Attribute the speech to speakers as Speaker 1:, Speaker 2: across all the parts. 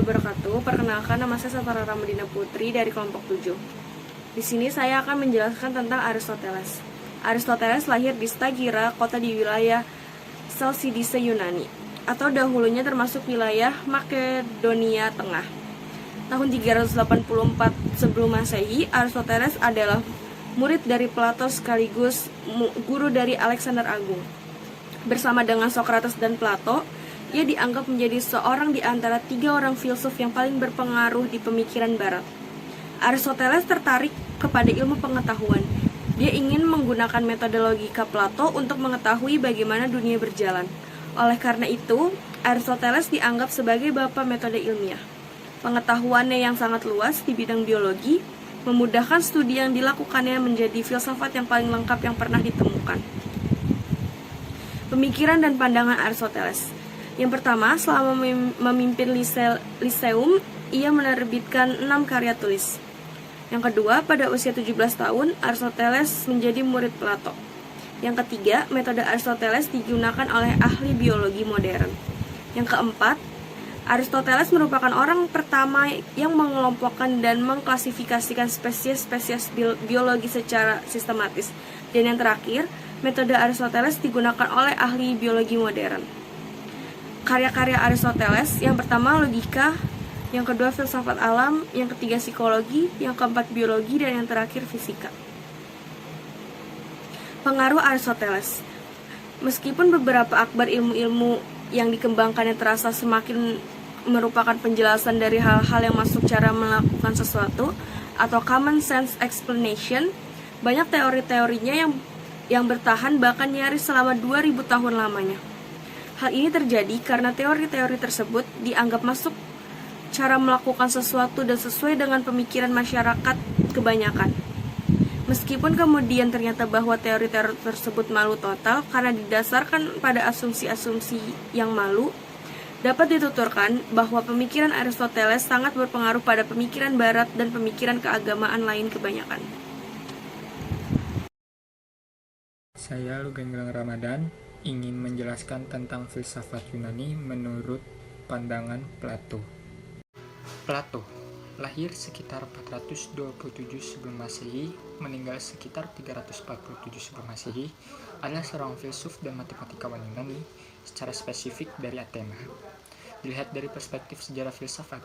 Speaker 1: wabarakatuh. Perkenalkan, nama saya Satara Ramadina Putri dari kelompok 7. Di sini saya akan menjelaskan tentang Aristoteles. Aristoteles lahir di Stagira, kota di wilayah Chalcidice, Yunani, atau dahulunya termasuk wilayah Makedonia Tengah. Tahun 384 sebelum Masehi, Aristoteles adalah murid dari Plato sekaligus guru dari Alexander Agung. Bersama dengan Socrates dan Plato, ia dianggap menjadi seorang di antara 3 orang filsuf yang paling berpengaruh di pemikiran Barat. Aristoteles tertarik kepada ilmu pengetahuan. Dia ingin menggunakan metode logika Plato untuk mengetahui bagaimana dunia berjalan. Oleh karena itu, Aristoteles dianggap sebagai bapa metode ilmiah. Pengetahuannya yang sangat luas di bidang biologi memudahkan studi yang dilakukannya menjadi filsafat yang paling lengkap yang pernah ditemukan. Pemikiran dan pandangan Aristoteles. Yang pertama, selama memimpin Lyceum, ia menerbitkan 6 karya tulis. Yang kedua, pada usia 17 tahun, Aristoteles menjadi murid Plato. Yang ketiga, metode Aristoteles digunakan oleh ahli biologi modern. Yang keempat, Aristoteles merupakan orang pertama yang mengelompokkan dan mengklasifikasikan spesies-spesies biologi secara sistematis. Dan yang terakhir, metode Aristoteles digunakan oleh ahli biologi modern. Karya-karya Aristoteles, yang pertama logika, yang kedua filsafat alam, yang ketiga psikologi, yang keempat biologi, dan yang terakhir fisika. Pengaruh Aristoteles. Meskipun beberapa akbar ilmu-ilmu yang dikembangkannya terasa semakin merupakan penjelasan dari hal-hal yang masuk cara melakukan sesuatu atau common sense explanation, banyak teori-teorinya yang bertahan bahkan nyaris selama 2000 tahun lamanya. Hal ini terjadi karena teori-teori tersebut dianggap masuk cara melakukan sesuatu dan sesuai dengan pemikiran masyarakat kebanyakan. Meskipun kemudian ternyata bahwa teori-teori tersebut malu total karena didasarkan pada asumsi-asumsi yang malu, dapat dituturkan bahwa pemikiran Aristoteles sangat berpengaruh pada pemikiran Barat dan pemikiran keagamaan lain kebanyakan.
Speaker 2: Saya Lugen Gilang Ramadan ingin menjelaskan tentang filsafat Yunani menurut pandangan Plato. Plato lahir sekitar 427 sebelum Masehi, meninggal sekitar 347 sebelum Masehi, adalah seorang filsuf dan matematikawan Yunani, secara spesifik dari Athena. Dilihat dari perspektif sejarah filsafat,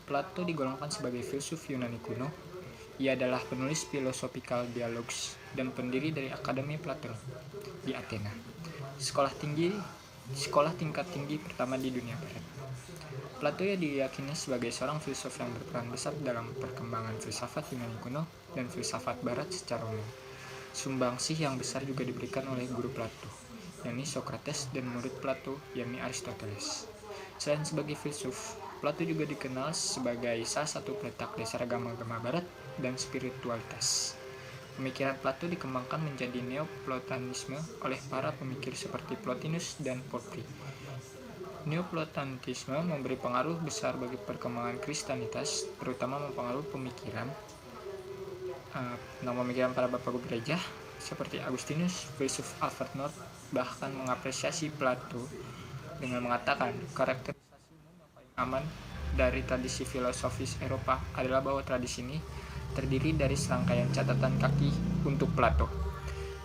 Speaker 2: Plato digolongkan sebagai filsuf Yunani kuno. Ia adalah penulis Philosophical Dialogues dan pendiri dari Akademi Platon di Athena, sekolah tingkat tinggi pertama di dunia barat. Plato diyakini sebagai seorang filsuf yang berperan besar dalam perkembangan filsafat Yunani kuno dan filsafat barat secara umum. Sumbangsih yang besar juga diberikan oleh guru Plato, yakni Socrates, dan murid Plato, yakni Aristoteles. Selain sebagai filsuf, Plato juga dikenal sebagai salah satu peletak dasar agama-agama barat dan spiritualitas. Pemikiran Plato dikembangkan menjadi Neoplatonisme oleh para pemikir seperti Plotinus dan Porphyry. Neoplatonisme memberi pengaruh besar bagi perkembangan Kristenitas, terutama mempengaruhi pemikiran para bapak guru gereja seperti Agustinus. Filsuf Alfred North bahkan mengapresiasi Plato dengan mengatakan karakterisasi umum yang paling aman dari tradisi filosofis Eropa adalah bahwa tradisi ini terdiri dari serangkaian catatan kaki untuk Plato.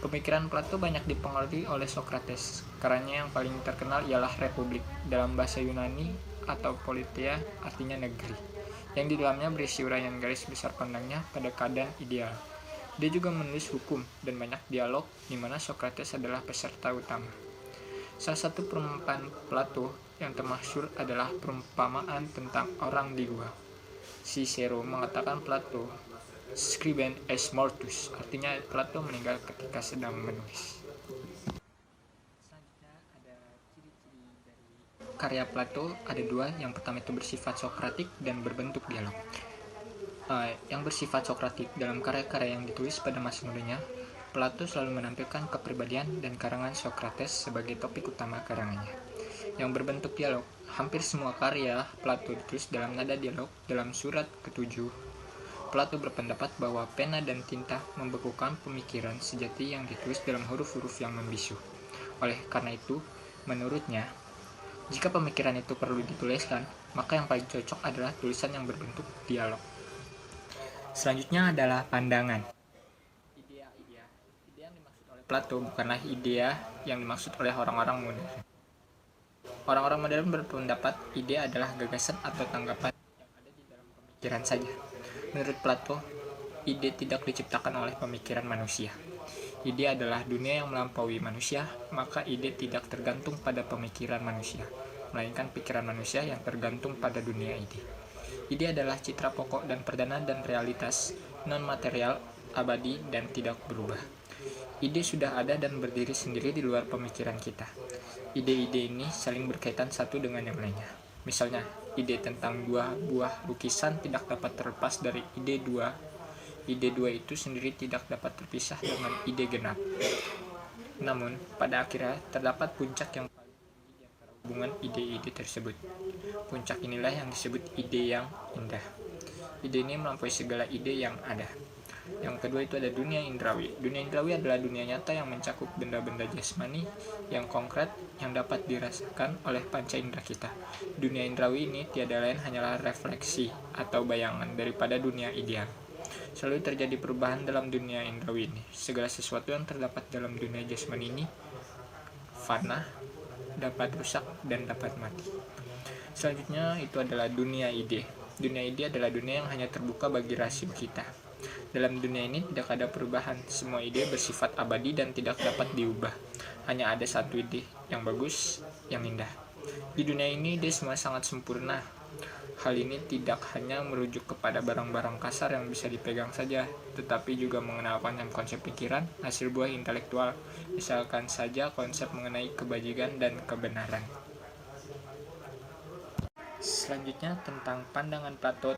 Speaker 2: Pemikiran Plato banyak dipengaruhi oleh Socrates. Karyanya yang paling terkenal ialah Republik, dalam bahasa Yunani atau Politeia, artinya negeri, yang di dalamnya berisi uraian garis besar pandangnya pada keadaan ideal. Dia juga menulis hukum dan banyak dialog di mana Socrates adalah peserta utama. Salah satu perumpamaan Plato yang termasyhur adalah perumpamaan tentang orang di gua. Cicero mengatakan Plato scriben est mortus, artinya Plato meninggal ketika sedang menulis. Selanjutnya ada ciri-ciri dari karya Plato, ada 2. Yang pertama itu bersifat sokratik dan berbentuk dialog. Yang bersifat sokratik, dalam karya-karya yang ditulis pada masa mudanya, Plato selalu menampilkan kepribadian dan karangan Socrates sebagai topik utama karangannya. Yang berbentuk dialog, hampir semua karya Plato ditulis dalam nada dialog. Dalam surat ke-7, Plato berpendapat bahwa pena dan tinta membekukan pemikiran sejati yang ditulis dalam huruf-huruf yang membisu. Oleh karena itu, menurutnya, jika pemikiran itu perlu dituliskan, maka yang paling cocok adalah tulisan yang berbentuk dialog. Selanjutnya adalah pandangan. Ide yang dimaksud oleh Plato bukanlah ide yang dimaksud oleh orang-orang modern. Orang-orang modern berpendapat ide adalah gagasan atau tanggapan yang ada di dalam pemikiran saja. Menurut Plato, ide tidak diciptakan oleh pemikiran manusia. Ide adalah dunia yang melampaui manusia, maka ide tidak tergantung pada pemikiran manusia, melainkan pikiran manusia yang tergantung pada dunia ide. Ide adalah citra pokok dan perdana dan realitas non-material, abadi, dan tidak berubah. Ide sudah ada dan berdiri sendiri di luar pemikiran kita. Ide-ide ini saling berkaitan satu dengan yang lainnya. Misalnya, ide tentang dua buah lukisan tidak dapat terlepas dari ide dua. Ide dua itu sendiri tidak dapat terpisah dengan ide genap. Namun, pada akhirnya terdapat puncak yang paling tinggi di antara hubungan ide-ide tersebut. Puncak inilah yang disebut ide yang indah. Ide ini melampaui segala ide yang ada. Yang kedua itu ada dunia indrawi. Dunia indrawi adalah dunia nyata yang mencakup benda-benda jasmani yang konkret yang dapat dirasakan oleh panca indera kita. Dunia indrawi ini tiada lain hanyalah refleksi atau bayangan daripada dunia ideal. Selalu terjadi perubahan dalam dunia indrawi ini. Segala sesuatu yang terdapat dalam dunia jasmani ini fana, dapat rusak, dan dapat mati. Selanjutnya itu adalah dunia ide. Dunia ide adalah dunia yang hanya terbuka bagi rasio kita. Dalam dunia ini tidak ada perubahan, semua ide bersifat abadi dan tidak dapat diubah. Hanya ada satu ide, yang bagus, yang indah. Di dunia ini ide semua sangat sempurna. Hal ini tidak hanya merujuk kepada barang-barang kasar yang bisa dipegang saja, tetapi juga mengenalkan konsep pikiran, hasil buah intelektual, misalkan saja konsep mengenai kebajikan dan kebenaran. Selanjutnya tentang pandangan Plato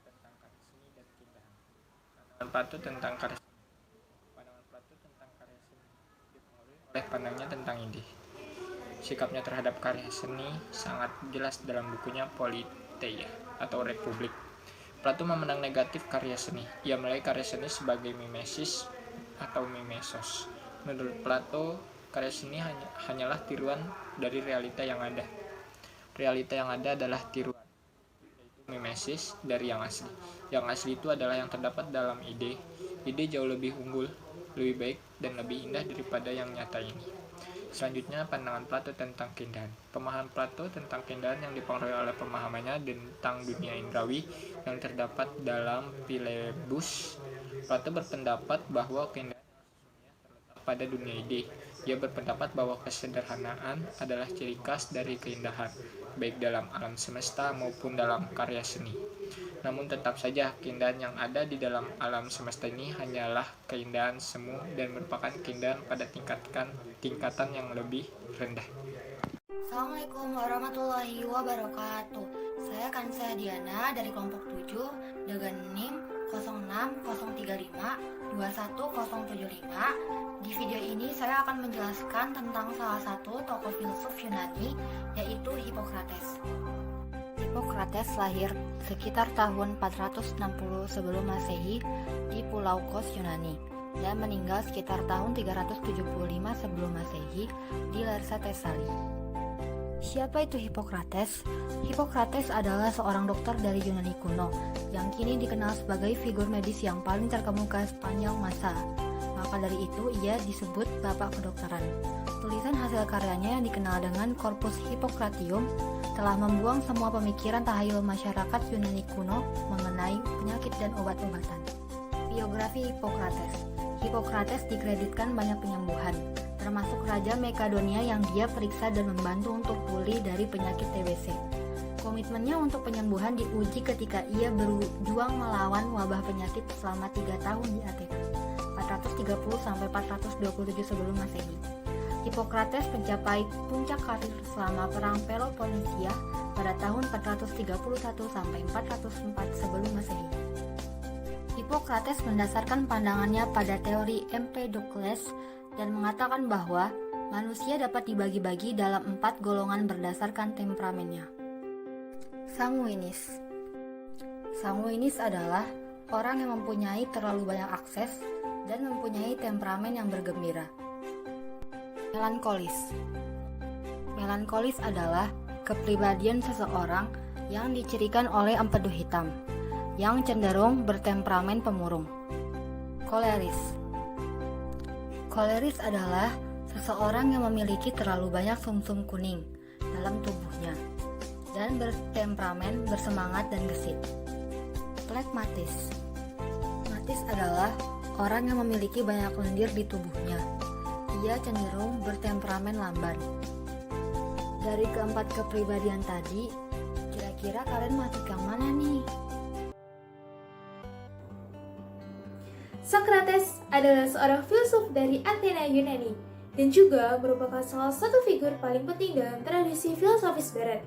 Speaker 2: tentang karya seni dan keindahan. Pandangan Plato tentang karya seni dipengaruhi oleh pandangnya tentang ide. Sikapnya terhadap karya seni sangat jelas dalam bukunya Politeia atau Republik. Plato memandang negatif karya seni. Ia menilai karya seni sebagai mimesis atau mimesos. Menurut Plato, karya seni hanyalah tiruan dari realita yang ada. Realita yang ada adalah tiruan, yaitu mimesis dari yang asli. Yang asli itu adalah yang terdapat dalam ide. Ide jauh lebih unggul, lebih baik, dan lebih indah daripada yang nyata ini. Selanjutnya, pandangan Plato tentang keindahan. Pemahaman Plato tentang keindahan yang dipengaruhi oleh pemahamannya tentang dunia indrawi yang terdapat dalam Philebus. Plato berpendapat bahwa keindahan terletak pada dunia ide. Ia berpendapat bahwa kesederhanaan adalah ciri khas dari keindahan, baik dalam alam semesta maupun dalam karya seni. Namun tetap saja keindahan yang ada di dalam alam semesta ini hanyalah keindahan semu dan merupakan keindahan pada tingkatan yang lebih rendah.
Speaker 3: Assalamualaikum warahmatullahi wabarakatuh. Saya Kansa Diana dari kelompok 7 dengan NIM 06035210075. Di video ini saya akan menjelaskan tentang salah satu tokoh filsuf Yunani, yaitu Hippocrates. Hippocrates lahir sekitar tahun 460 sebelum Masehi di Pulau Kos, Yunani, dan meninggal sekitar tahun 375 sebelum Masehi di Larsa, Tesali. Siapa itu Hippocrates? Hippocrates adalah seorang dokter dari Yunani kuno yang kini dikenal sebagai figur medis yang paling terkemuka sepanjang masa. Maka dari itu ia disebut bapak kedokteran. Tulisan hasil karyanya yang dikenal dengan Corpus Hippocratium telah membuang semua pemikiran tahayul masyarakat Yunani kuno mengenai penyakit dan obat-obatan. Biografi Hippocrates. Hippocrates dikreditkan banyak penyembuhan, termasuk Raja Makedonia yang dia periksa dan membantu untuk pulih dari penyakit TBC. Komitmennya untuk penyembuhan diuji ketika ia berjuang melawan wabah penyakit selama 3 tahun di Athena, 430-427 sebelum Masehi. Hippocrates mencapai puncak karir selama Perang Peloponnesia pada tahun 431-404 sebelum Masehi. Hippocrates mendasarkan pandangannya pada teori Empedocles dan mengatakan bahwa manusia dapat dibagi-bagi dalam 4 golongan berdasarkan temperamennya. Sanguinis. Sanguinis adalah orang yang mempunyai terlalu banyak akses dan mempunyai temperamen yang bergembira. Melankolis. Melankolis adalah kepribadian seseorang yang dicirikan oleh empedu hitam, yang cenderung bertemperamen pemurung. Koleris. Koleris adalah seseorang yang memiliki terlalu banyak sumsum kuning dalam tubuhnya dan bertemperamen bersemangat dan gesit. Flegmatis. Flegmatis adalah orang yang memiliki banyak lendir di tubuhnya. Ia cenderung bertemperamen lamban. Dari keempat kepribadian tadi, kira-kira kalian masuk yang mana nih?
Speaker 1: Socrates adalah seorang filsuf dari Athena, Yunani, dan juga merupakan salah satu figur paling penting dalam tradisi filosofis Barat.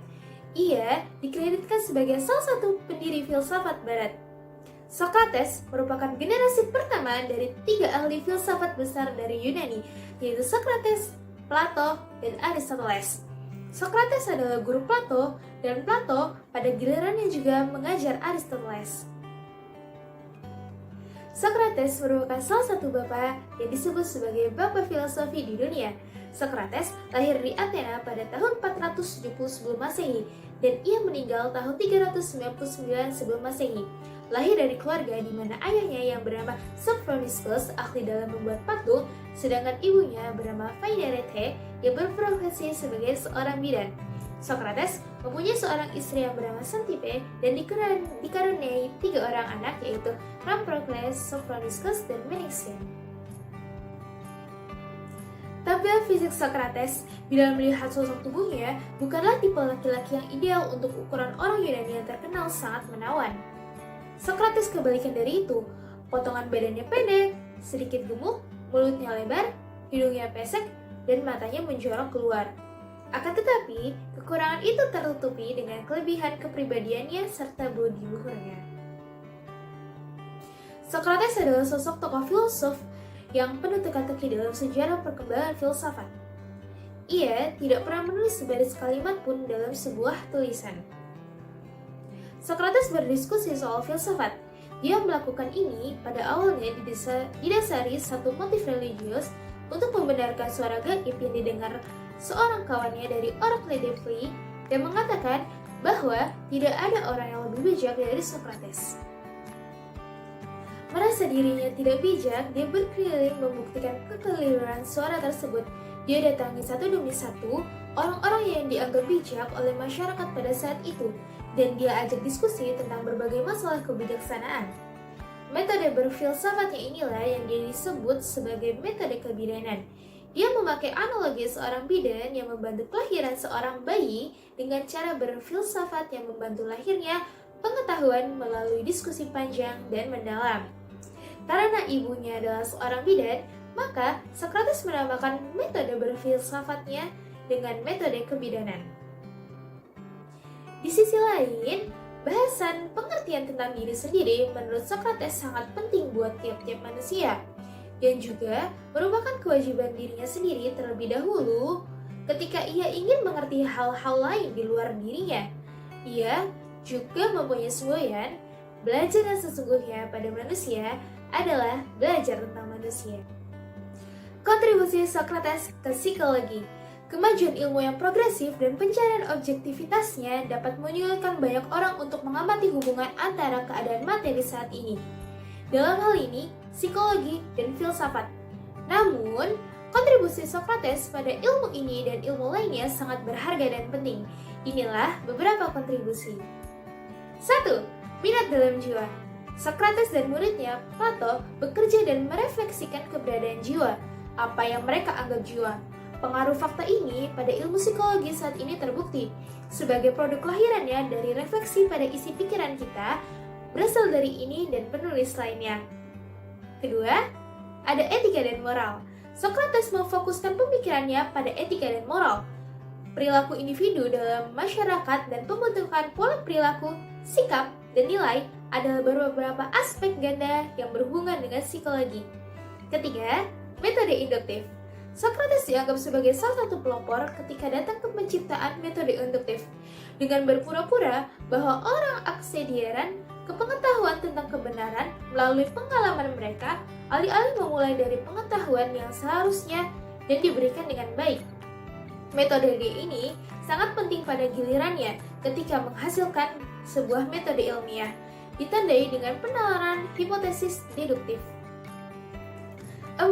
Speaker 1: Ia dikreditkan sebagai salah satu pendiri filsafat Barat. Socrates merupakan generasi pertama dari 3 ahli filsafat besar dari Yunani, yaitu Socrates, Plato, dan Aristoteles. Socrates adalah guru Plato, dan Plato pada gilirannya juga mengajar Aristoteles. Socrates merupakan salah satu bapak yang disebut sebagai bapak filosofi di dunia. Socrates lahir di Athena pada tahun 470 sebelum Masehi dan ia meninggal tahun 399 sebelum Masehi. Lahir dari keluarga di mana ayahnya yang bernama Sophroniscus ahli dalam membuat patung, sedangkan ibunya bernama Phaedrete yang berprofesi sebagai seorang bidan. Socrates mempunyai seorang istri yang bernama Xanthippe dan dikaruniai 3 orang anak, yaitu Ramprocles, Sophroniscus, dan Menexen. Tampilan fisik Socrates bila melihat sosok tubuhnya bukanlah tipe laki-laki yang ideal untuk ukuran orang Yunani yang terkenal sangat menawan. Socrates kebalikan dari itu, potongan badannya pendek, sedikit gemuk, mulutnya lebar, hidungnya pesek, dan matanya menjorok keluar. Akan tetapi, kekurangan itu tertutupi dengan kelebihan kepribadiannya serta budi luhurnya. Socrates adalah sosok tokoh filosof yang penuh teka-teki dalam sejarah perkembangan filsafat. Ia tidak pernah menulis sebaris kalimat pun dalam sebuah tulisan. Socrates berdiskusi soal filsafat. Dia melakukan ini pada awalnya didasari satu motif religius untuk membenarkan suara gaib yang didengar seorang kawannya dari Oracle Delphi dan mengatakan bahwa tidak ada orang yang lebih bijak dari Socrates. Merasa dirinya tidak bijak, dia berkeliling membuktikan kekeliruan suara tersebut. Dia datangi satu demi satu orang-orang yang dianggap bijak oleh masyarakat pada saat itu, dan dia ajak diskusi tentang berbagai masalah kebijaksanaan. Metode berfilsafatnya inilah yang dia disebut sebagai metode kebidanan. Dia memakai analogi seorang bidan yang membantu kelahiran seorang bayi dengan cara berfilsafat yang membantu lahirnya pengetahuan melalui diskusi panjang dan mendalam. Karena ibunya adalah seorang bidan, maka Socrates menamakan metode berfilsafatnya dengan metode kebidanan. Di sisi lain, bahasan pengertian tentang diri sendiri menurut Socrates sangat penting buat tiap-tiap manusia, dan juga merupakan kewajiban dirinya sendiri terlebih dahulu ketika ia ingin mengerti hal-hal lain di luar dirinya. Ia juga mempunyai semboyan, belajar yang sesungguhnya pada manusia adalah belajar tentang manusia. Kontribusi Socrates ke psikologi. Kemajuan ilmu yang progresif dan pencarian objektivitasnya dapat menyulitkan banyak orang untuk mengamati hubungan antara keadaan materi saat ini. Dalam hal ini, psikologi dan filsafat. Namun, kontribusi Socrates pada ilmu ini dan ilmu lainnya sangat berharga dan penting. Inilah beberapa kontribusi. 1. Minat dalam jiwa. Socrates dan muridnya, Plato, bekerja dan merefleksikan keberadaan jiwa, apa yang mereka anggap jiwa. Pengaruh fakta ini pada ilmu psikologi saat ini terbukti sebagai produk kelahirannya dari refleksi pada isi pikiran kita, berasal dari ini dan penulis lainnya. Kedua, ada etika dan moral. Socrates memfokuskan pemikirannya pada etika dan moral, perilaku individu dalam masyarakat dan pembentukan pola perilaku, sikap, dan nilai adalah beberapa aspek ganda yang berhubungan dengan psikologi. Ketiga, metode induktif. Socrates dianggap sebagai salah satu pelopor ketika datang ke penciptaan metode induktif. Dengan berpura-pura bahwa orang aksediaran ke pengetahuan tentang kebenaran melalui pengalaman mereka, alih-alih memulai dari pengetahuan yang seharusnya dan diberikan dengan baik. Metode ini sangat penting pada gilirannya
Speaker 4: ketika menghasilkan sebuah metode ilmiah, ditandai dengan penalaran hipotesis deduktif. 4.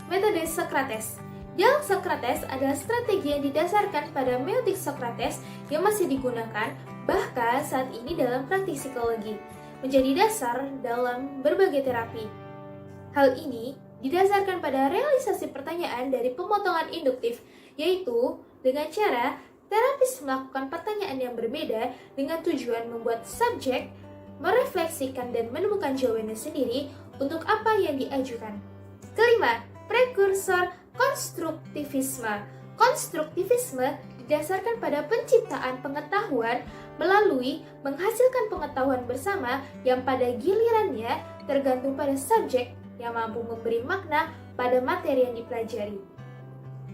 Speaker 4: Metode Socrates. Dialog Socrates adalah strategi yang didasarkan pada meotik Socrates yang masih digunakan bahkan saat ini dalam praktik psikologi, menjadi dasar dalam berbagai terapi. Hal ini didasarkan pada realisasi pertanyaan dari pemotongan induktif, yaitu dengan cara terapis melakukan pertanyaan yang berbeda dengan tujuan membuat subjek merefleksikan dan menemukan jawabannya sendiri untuk apa yang diajukan. Kelima, prekursor konstruktivisme. Konstruktivisme didasarkan pada penciptaan pengetahuan melalui menghasilkan pengetahuan bersama yang pada gilirannya tergantung pada subjek yang mampu memberi makna pada materi yang dipelajari.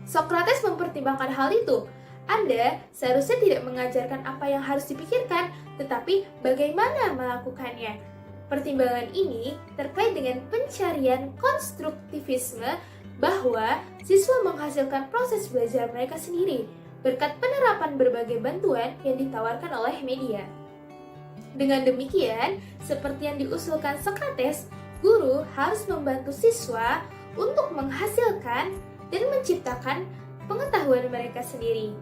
Speaker 4: Socrates mempertimbangkan hal itu. Anda seharusnya tidak mengajarkan apa yang harus dipikirkan, tetapi bagaimana melakukannya. Pertimbangan ini terkait dengan pencarian konstruktivisme bahwa siswa menghasilkan proses belajar mereka sendiri berkat penerapan berbagai bantuan yang ditawarkan oleh media. Dengan demikian, seperti yang diusulkan Socrates, guru harus membantu siswa untuk menghasilkan dan menciptakan pengetahuan mereka sendiri.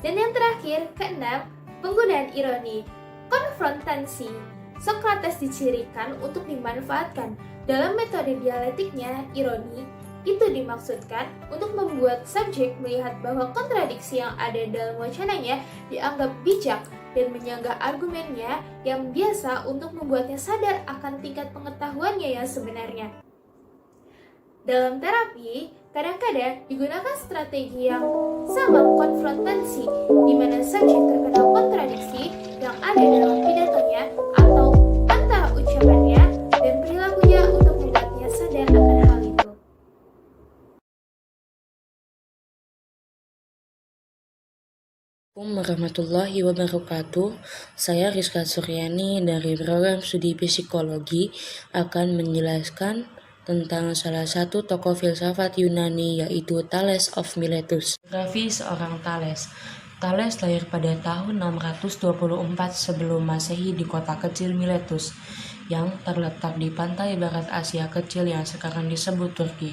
Speaker 4: Dan yang terakhir, keenam, penggunaan ironi, konfrontasi. Socrates dicirikan untuk dimanfaatkan. Dalam metode dialektiknya, ironi itu dimaksudkan untuk membuat subjek melihat bahwa kontradiksi yang ada dalam wacananya dianggap bijak dan menyanggah argumennya yang biasa untuk membuatnya sadar akan tingkat pengetahuannya yang sebenarnya. Dalam terapi, kadang-kadang digunakan strategi yang sama konfrontasi, di mana subjek terkena kontradiksi yang ada dalam pidatonya atau antara ucapannya dan perilakunya untuk membuatnya sadar akan hal itu.
Speaker 5: Assalamualaikum warahmatullahi wabarakatuh. Saya Rizka Suryani dari program studi psikologi akan menjelaskan tentang salah satu tokoh filsafat Yunani, yaitu Thales of Miletus. Biografi seorang Thales. Thales lahir pada tahun 624 sebelum Masehi di kota kecil Miletus yang terletak di pantai barat Asia kecil yang sekarang disebut Turki.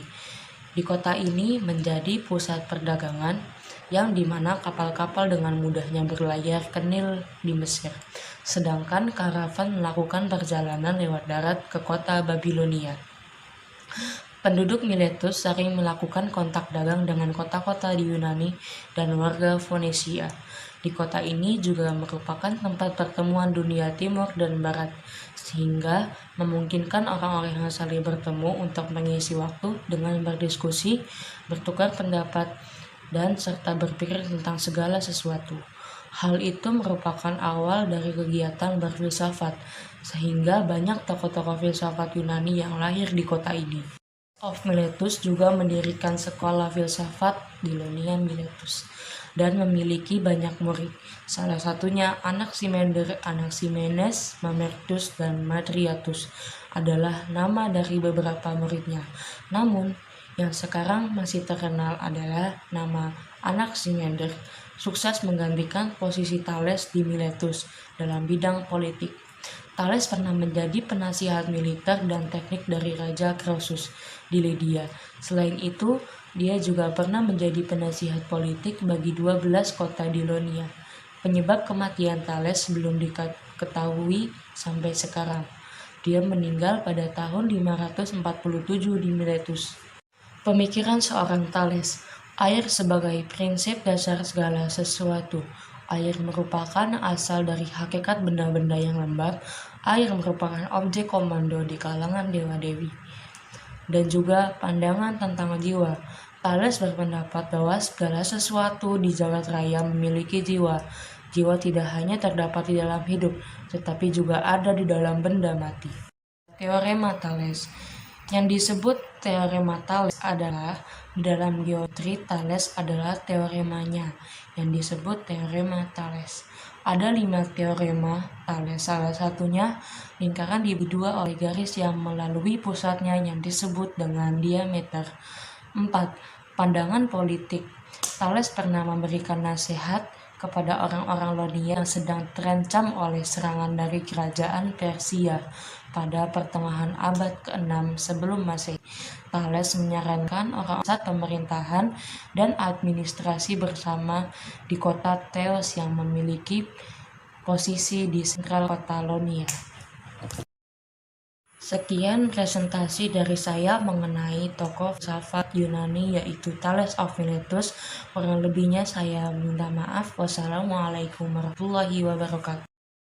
Speaker 5: Di kota ini menjadi pusat perdagangan yang dimana kapal-kapal dengan mudahnya berlayar ke Nil di Mesir, sedangkan karavan melakukan perjalanan lewat darat ke kota Babilonia. Penduduk Miletus sering melakukan kontak dagang dengan kota-kota di Yunani dan warga Fonesia. Di kota ini juga merupakan tempat pertemuan dunia timur dan barat, sehingga memungkinkan orang-orang yang saling bertemu untuk mengisi waktu dengan berdiskusi, bertukar pendapat, dan serta berpikir tentang segala sesuatu. Hal itu merupakan awal dari kegiatan berfilsafat, sehingga banyak tokoh-tokoh filsafat Yunani yang lahir di kota ini. Of Miletus juga mendirikan sekolah filsafat di Lonia Miletus dan memiliki banyak murid. Salah satunya Anaximander, Anaximenes, Mamertus, dan Madriatus adalah nama dari beberapa muridnya. Namun, yang sekarang masih terkenal adalah nama Anaximander, sukses menggantikan posisi Thales di Miletus dalam bidang politik. Thales pernah menjadi penasihat militer dan teknik dari Raja Croesus di Lydia. Selain itu, dia juga pernah menjadi penasihat politik bagi 12 kota di Ionia. Penyebab kematian Thales belum diketahui sampai sekarang. Dia meninggal pada tahun 547 di Miletus. Pemikiran seorang Thales. Air sebagai prinsip dasar segala sesuatu. Air merupakan asal dari hakikat benda-benda yang lembab. Air merupakan objek komando di kalangan dewa-dewi. Dan juga pandangan tentang jiwa. Thales berpendapat bahwa segala sesuatu di jagat raya memiliki jiwa. Jiwa tidak hanya terdapat di dalam hidup, tetapi juga ada di dalam benda mati. Teorema Thales. Yang disebut teorema Thales adalah di dalam geometri. Thales adalah teoremanya yang disebut teorema Thales. Ada 5 teorema Thales, salah satunya lingkaran dibagi 2 oleh garis yang melalui pusatnya yang disebut dengan diameter. 4. Pandangan politik. Thales pernah memberikan nasihat kepada orang-orang Ionia yang sedang terancam oleh serangan dari kerajaan Persia pada pertengahan abad ke-6 sebelum Masehi. Thales menyarankan orang pusat pemerintahan dan administrasi bersama di kota Theos yang memiliki posisi di sentral kota Ionia. Sekian presentasi dari saya mengenai tokoh filsafat Yunani yaitu Thales of Miletus. Kurang lebihnya saya minta maaf. Wassalamualaikum warahmatullahi wabarakatuh.